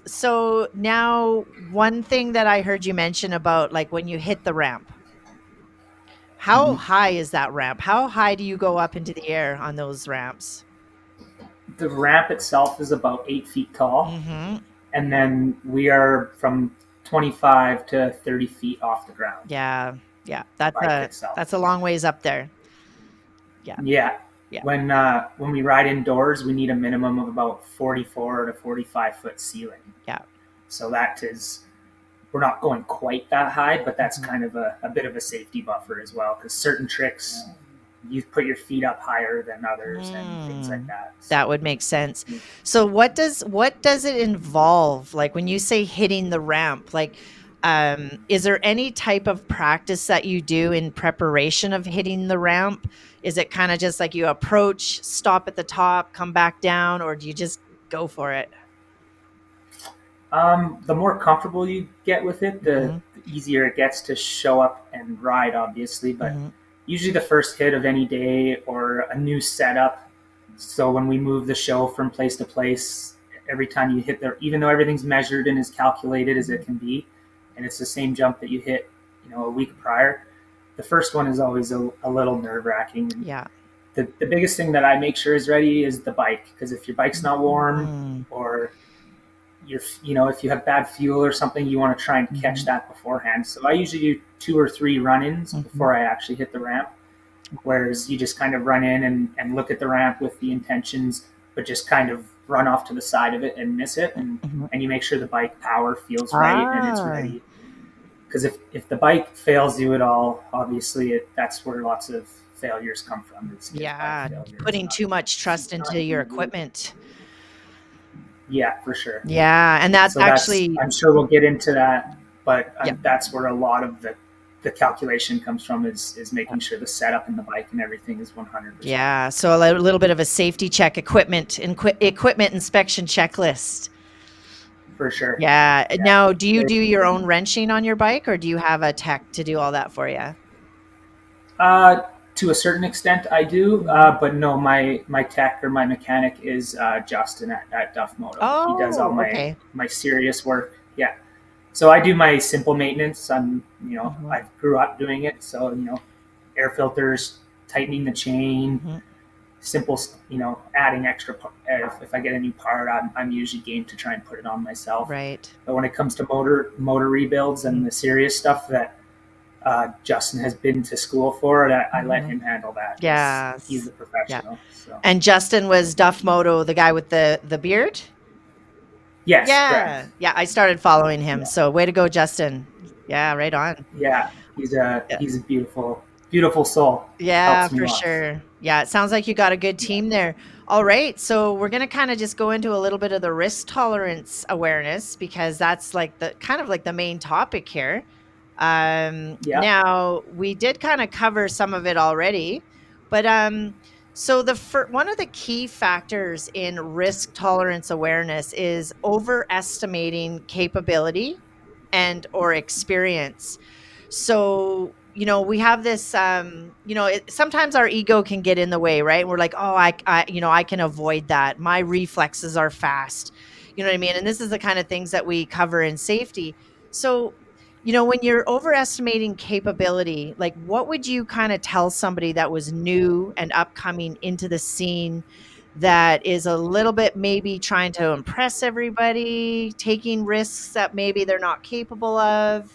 So now one thing that I heard you mention about like when you hit the ramp, how Mhm. high is that ramp? How high do you go up into the air on those ramps? The ramp itself is about 8 feet tall, Mm-hmm. and then we are from 25 to 30 feet off the ground. Yeah. Yeah. The That's bike a itself. long ways up there. Yeah. Yeah. Yeah. When we ride indoors, we need a minimum of about 44 to 45 foot ceiling. Yeah. So that is, we're not going quite that high, but that's Mhm. kind of a bit of a safety buffer as well, because certain tricks you put your feet up higher than others and things like Mm, that. So that would make sense. So what does it involve? Like when you say hitting the ramp, like is there any type of practice that you do in preparation of hitting the ramp? Is it kind of just like you approach, stop at the top, come back down, or do you just go for it? the more comfortable you get with it, Hmm. the easier it gets to show up and ride, obviously. But Hmm. usually the first hit of any day or a new setup. So when we move the show from place to place, every time you hit there, even though everything's measured and as calculated as it can be, and it's the same jump that you hit, a week prior, the first one is always a little nerve wracking. And Yeah. the biggest thing that I make sure is ready is the bike, because if your bike's not warm Mm-hmm. or if you have bad fuel or something, you want to try and catch that beforehand. So I usually do 2 or 3 run-ins Hmm. before I actually hit the ramp. Whereas you just kind of run in and look at the ramp with the intentions, but just kind of run off to the side of it and miss it, Hmm. and you make sure the bike power feels right and it's Ah, ready. Because if the bike fails you at all, obviously that's where lots of failures come from. Is bike yeah. failure. It's Putting too much trust not into anything your to do. equipment. Yeah, for sure. Yeah, and that's So that's, actually I'm sure we'll get into that, but yeah. that's where a lot of the calculation comes from, is making sure the setup and the bike and everything is 100%. Yeah, so a little bit of a safety check, equipment inspection checklist. For sure. Yeah. Yeah. Now, do you Very do your own important. wrenching on your bike, or do you have a tech to do all that for you? Uh, to a certain extent, I do, Mhm. but no, my tech or my mechanic is Justin at Duff Moto. He does all Oh, my okay. my serious work. Yeah. So I do my simple maintenance. Mhm, I grew up doing it. So air filters, tightening the chain, mhm. simple, adding extra. If I get a new part, I'm usually game to try and put it on myself. Right. But when it comes to motor rebuilds Mhm, and the serious stuff that Justin has been to school for, that I let mhm. him handle that, because he's Yes. the Yeah. professional. So And Justin was Duff Moto, the guy with the beard? yes, correct. Yeah. Yeah, I started following him. Yeah, So way to go, Justin. Yeah, right on. yeah. He's a Yeah. he's a beautiful soul. Yeah, Helps me for lots. sure. Yeah, it sounds like you got a good Yeah. team there. All right, so we're gonna kind of just go into a little bit of the risk tolerance awareness because that's like the kind of like the main topic here. Yeah. Now we did kind of cover some of it already, but so one of the key factors in risk tolerance awareness is overestimating capability and or experience. So we have this sometimes our ego can get in the way, right? We're like, oh, I can avoid that, my reflexes are fast, you know what I mean? And this is the kind of things that we cover in safety. So when you're overestimating capability, like what would you kind of tell somebody that was new and upcoming into the scene, that is a little bit maybe trying to impress everybody, taking risks that maybe they're not capable of?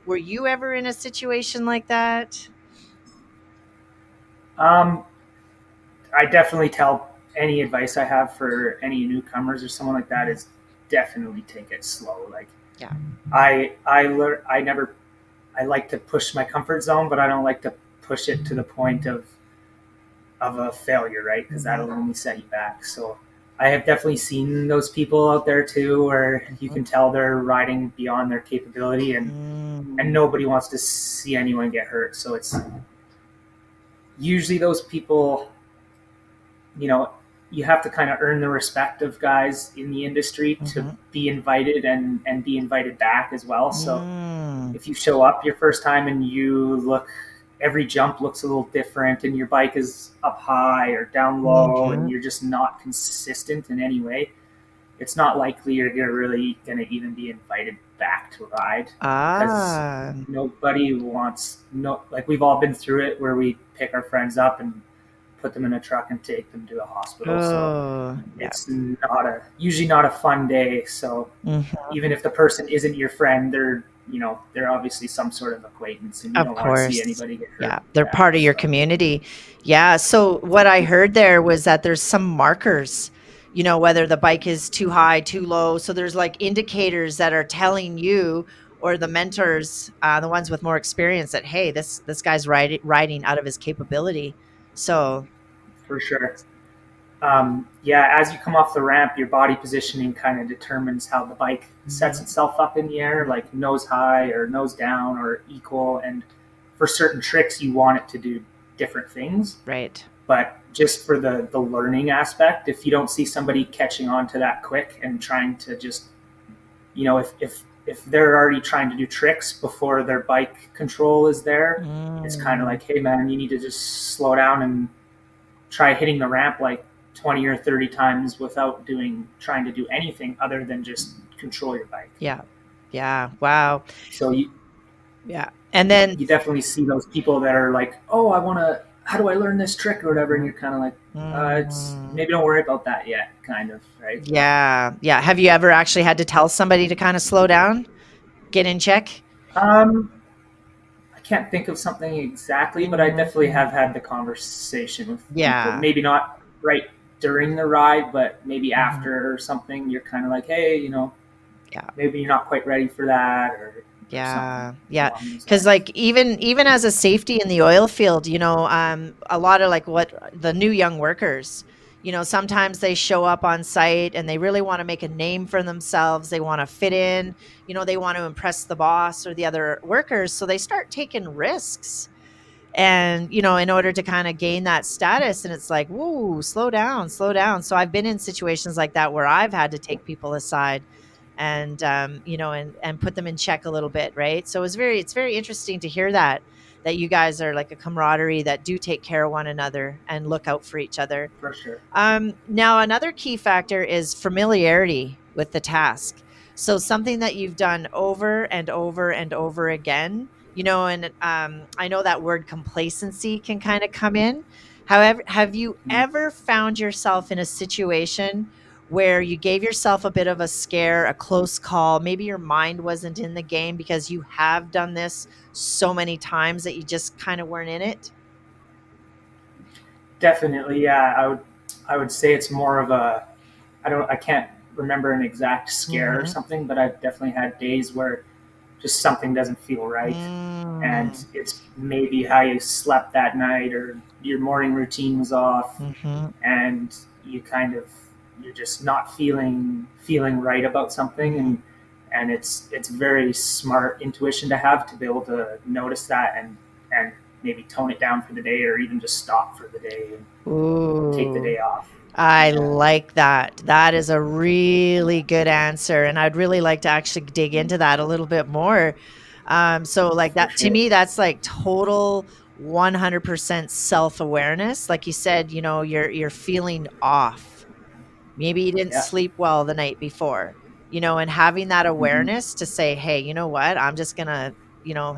Were you ever in a situation like that? Um, I definitely tell any advice I have for any newcomers or someone like that Mhm. is definitely take it slow. Like Yeah. I never, I like to push my comfort zone, but I don't like to push it to the point of a failure, right? Because Mhm. that'll only set you back. So I have definitely seen those people out there too, where you Mhm. can tell they're riding beyond their capability, and Mm. nobody wants to see anyone get hurt. So it's usually those people, you know, you have to kind of earn the respect of guys in the industry to Mhm. be invited and be invited back as well. So Mm. if you show up your first time and you look, every jump looks a little different, and your bike is up high or down low, and Mhm. you're just not consistent in any way, it's not likely you're really going to even be invited back to ride, because Ah. nobody wants, no, like we've all been through it where we pick our friends up and put them in a truck and take them to a hospital. So Oh, yeah. it's not a usually not a fun day. So Mhm. even if the person isn't your friend, they're obviously some sort of acquaintance, and you Of don't want to see course. anybody get hurt Yeah, like they're that. part of your So community. Yeah, so what I heard there was that there's some markers, whether the bike is too high, too low. So there's like indicators that are telling you or the mentors, the ones with more experience that, hey, this guy's riding out of his capability. So, for sure. Yeah, as you come off the ramp, your body positioning kind of determines how the bike sets mhm, itself up in the air, mhm, like nose high or nose down or equal. And for certain tricks, you want it to do different things. right. But just for the learning aspect, if you don't see somebody catching on to that quick and trying to just, if they're already trying to do tricks before their bike control is there, it's kind of Mm, like, hey man, you need to just slow down and try hitting the ramp like 20 or 30 times without trying to do anything other than just control your bike. yeah. Yeah. Wow. So Yeah. And then, you definitely see those people that are like, oh, I want to, how do I learn this trick or whatever? And mhm, you're kind of like, it's mm. maybe don't worry about that yet, kind of, right? Yeah, yeah. Have you ever actually had to tell somebody to kinda slow down, get in check? Um, I can't think of something exactly, but I definitely Mhm. have had the conversation with people. Yeah, Maybe not right during the ride, but maybe mhm. after or something. You're kind of like, hey, Yeah, maybe you're not quite ready for that, or something yeah, yeah. along those Because lines. like, even as a safety in the oil field, a lot of, like, what the new young workers, sometimes they show up on site and they really wanna make a name for themselves, they wanna fit in, they want to impress the boss or the other workers, so they start taking risks. And in order to kind of gain that status, and it's like, whoa, slow down, slow down. So I've been in situations like that where I've had to take people aside and and put them in check a little bit, right? So it's very interesting to hear that you guys are like a camaraderie that do take care of one another and look out for each other. For sure. Now, another key factor is familiarity with the task. So, something that you've done over and over and over again, and I know that word complacency can kind of come in. However, have you Mm. ever found yourself in a situation where you gave yourself a bit of a scare, a close call? Maybe your mind wasn't in the game because you have done this so many times that you just kind of weren't in it? Definitely, yeah. I would say it's more of a, I can't remember an exact scare or Hmm. something, but I've definitely had days where just something doesn't feel right, and Mm. it's maybe how you slept that night or your morning routine was off, Hmm. and you're just not feeling right about something, Mhm. and it's very smart intuition to be able to notice that, and maybe tone it down for the day or even just stop for the day and take the Ooh, day off. I Yeah, like that. That is a really good answer, and I'd really like to actually dig into that a little bit more. So like for that to sure. me, that's like total 100% self-awareness. Like you said, you're feeling off. Maybe you didn't Yeah. sleep well the night before, and having that Hmm. awareness to say, hey, you know what? I'm just going to,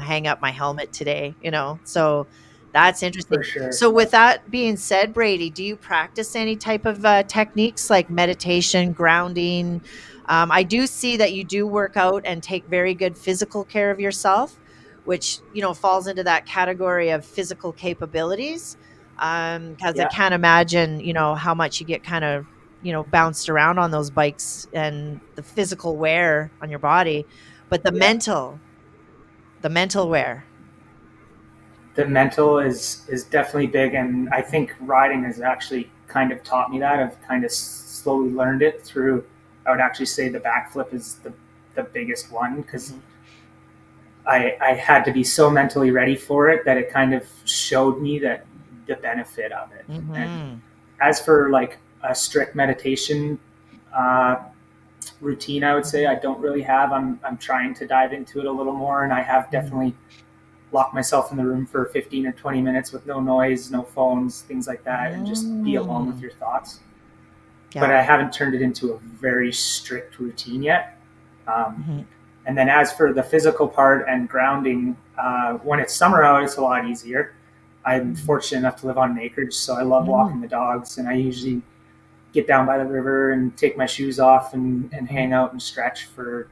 hang up my helmet today, So that's For interesting. sure. So, with that being said, Brady, do you practice any type of techniques like meditation, grounding? I do see that you do work out and take very good physical care of yourself, which, falls into that category of physical capabilities. Because I Yeah. can't imagine, how much you get kind of bounced around on those bikes and the physical wear on your body, but the Yeah. mental wear. The mental is definitely big, and I think riding has actually kind of taught me that. I've kind of slowly learned it through. I would actually say the backflip is the biggest one, because Mhm, I had to be so mentally ready for it that it kind of showed me that the benefit of it. And mhm, as for like a strict meditation uh, routine, I would say mhm, I don't really have. I'm trying to dive into it a little more, and I have mhm, definitely locked myself in the room for 15 or 20 minutes with no noise, no phones, things like that, and just be alone with mm. your thoughts. but Yeah. I haven't turned it into a very strict routine yet. Um, Mhm. and then as for the physical part and grounding, when it's summer out, it's a lot easier. I'm fortunate enough to live on an acreage, so I love Mm. walking the dogs, and I usually get down by the river and take my shoes off and Mhm. hang out and stretch for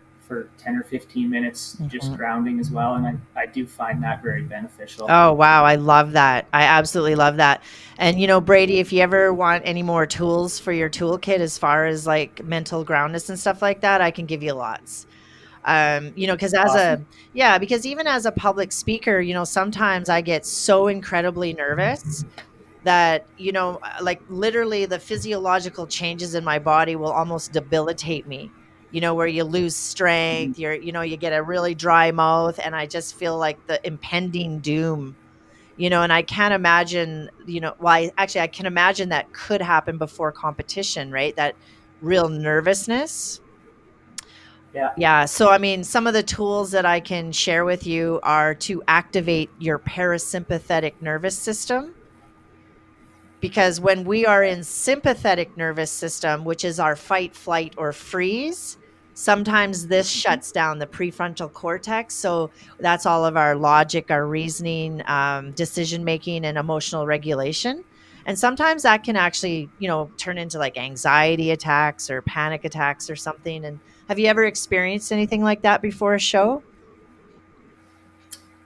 10 or 15 minutes, just Mhm. grounding as well. And I do find that very beneficial. Oh, wow, I love that. I absolutely love that. And, Brady, if you ever want any more tools for your toolkit as far as, like, mental groundness and stuff like that, I can give you lots. Because Awesome. because even as a public speaker, sometimes I get so incredibly nervous that, like, literally the physiological changes in my body will almost debilitate me. Where you lose Mhm. strength, you get a really dry mouth, and I just feel like the impending doom. And I can't imagine, I can imagine that could happen before competition, right? That real nervousness. Yeah. Yeah. So, I mean, some of the tools that I can share with you are to activate your parasympathetic nervous system. Because when we are Okay. in sympathetic nervous system, which is our fight, flight, or freeze, sometimes this Mhm. shuts down the prefrontal cortex. So that's all of our logic, our reasoning, decision making, and emotional regulation. And sometimes that can actually, turn into like anxiety attacks or panic attacks or something. And have you ever experienced anything like that before a show?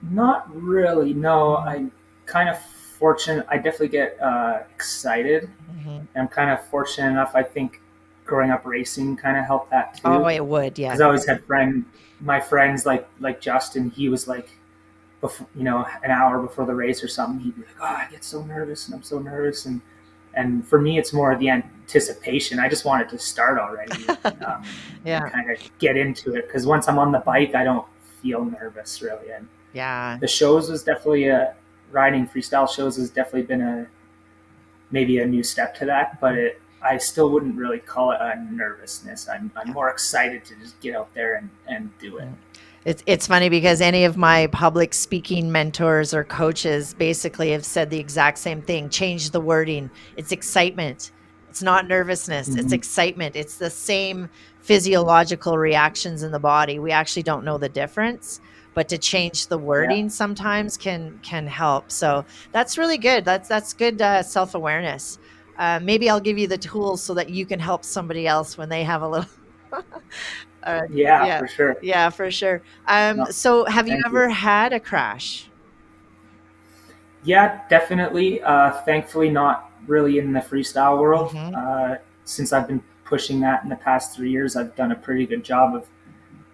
Not really. No, Mhm. I'm kind of fortunate. I definitely get excited. Mhm. I'm kind of fortunate enough. I think growing up racing kind of helped that Oh, too, it would. because Yes. I always had my friends like Justin. He was like, before, an hour before the race or something, he'd be like, "Oh, I get so nervous, and I'm so nervous." And for me, it's more the anticipation. I just want it to start already, and Yeah. kind of get into it. Because once I'm on the bike, I don't feel nervous really. And Yeah. the shows was definitely a riding freestyle shows has definitely been a maybe a new step to that, but I still wouldn't really call it a nervousness. I'm more excited to just get out there and do it. Mm. It's funny because any of my public speaking mentors or coaches basically have said the exact same thing. Change the wording. It's excitement. It's not nervousness. It's Mm-hmm. excitement. It's the same physiological reactions in the body. We actually don't know the difference, but to change the Yeah. wording sometimes can help. So that's really good. That's good self awareness. Maybe I'll give you the tools so that you can help somebody else when they have a little. Uh, Yeah, yeah, for sure. yeah, for sure. No, So have you thank you. ever had a crash? Yeah, definitely. Thankfully, not really in the freestyle world. Mhm, Since I've been pushing that in the past 3 years, I've done a pretty good job of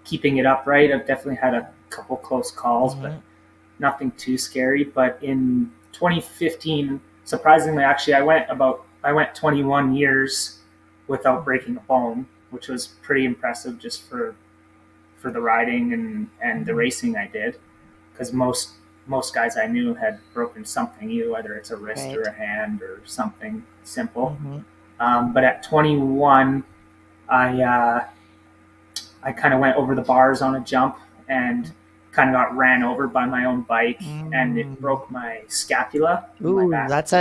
keeping it upright. I've definitely had a couple close calls, but mhm, nothing too scary. But in 2015, surprisingly, actually, I went 21 years without breaking a bone, which was pretty impressive just for the riding and the racing I did, because most guys I knew had broken something, either whether it's a wrist or right. a hand or something simple. Mhm, But at 21, I uh, I kind of went over the bars on a jump and kind of got ran over by my own bike, and it mm. broke my scapula in my Ooh, back, that's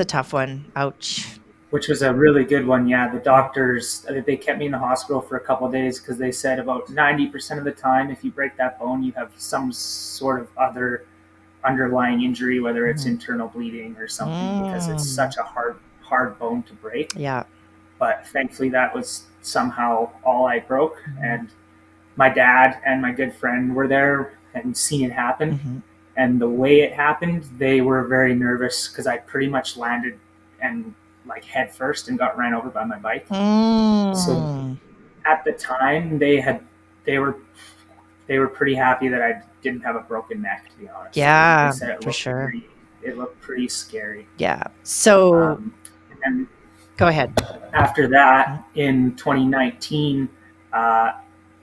a tough one. Ouch. which was a really good one. Yeah, the doctors they kept me in the hospital for a couple of days because they said about 90% of the time, if you break that bone, you have some sort of other underlying injury, whether it's Mhm. internal bleeding or something, because it's Mm. such a hard bone to break. Yeah. But thankfully, that was somehow all I broke, Mhm, and my dad and my good friend were there and seen it happen. mhm. And the way it happened, they were very nervous because I pretty much landed and like head first and got ran over by my bike. So Mm. at the time, they were they were pretty happy that I didn't have a broken neck. To be honest, they Yeah, said it for looked sure. pretty scary. Yeah. So And then go ahead. after Mhm, that, in 2019, uh,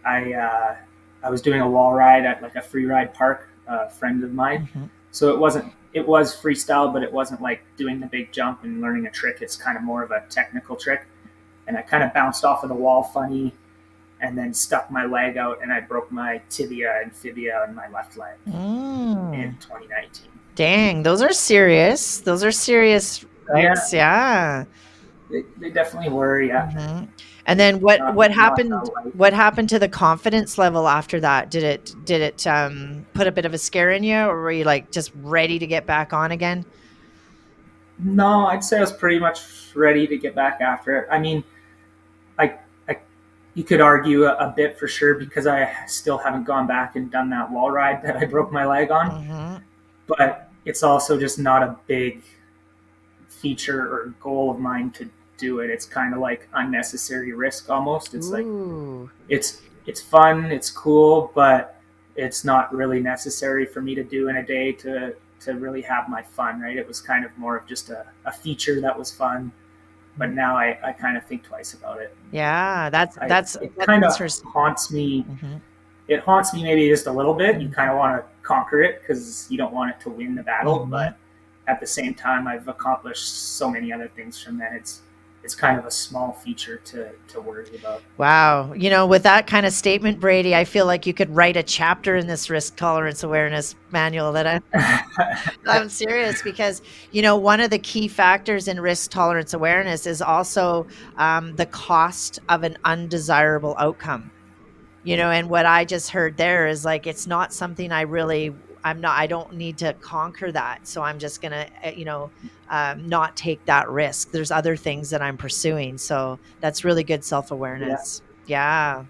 I I was doing a wall ride at like a free ride park, a friend of mine. mhm. So it was freestyle, but it wasn't like doing the big jump and learning a trick. It's kind of more of a technical trick. And I kind of bounced off of the wall funny and then stuck my leg out, and I broke my tibia and fibia in my left leg in Mm. 2019. Dang, those are serious. Those are serious Yeah, strikes. Yeah. They definitely were. Yeah, Mhm. And then what not what not happened light. what happened to the confidence level after that? Did it put a bit of a scare in you, or were you, like, just ready to get back on again? No, I'd say I was pretty much ready to get back after it. I mean, I you could argue a bit for sure because I still haven't gone back and done that wall ride that I broke my leg on. Mhm. But it's also just not a big feature or goal of mine to do it. It's kind of like unnecessary risk almost. It's like Ooh. it's fun, it's cool, but it's not really necessary for me to do in a day to really have my fun, right? It was kind of more of just a feature that was fun, but now I kind of think twice about it. Yeah, It that's kind of interesting. haunts me. Mhm. It haunts me maybe just a little bit. You kind Mhm. of want to conquer it because you don't want it to win the battle, Mhm. but at the same time, I've accomplished so many other things from that. It's kind of a small feature to worry about. Wow. With that kind of statement, Brady, I feel like you could write a chapter in this risk tolerance awareness manual that I'm serious because, one of the key factors in risk tolerance awareness is also the cost of an undesirable outcome. And what I just heard there is like, it's not something I don't need to conquer that. So I'm just going to, not take that risk. There's other things that I'm pursuing. So that's really good self Yeah, awareness. Yeah.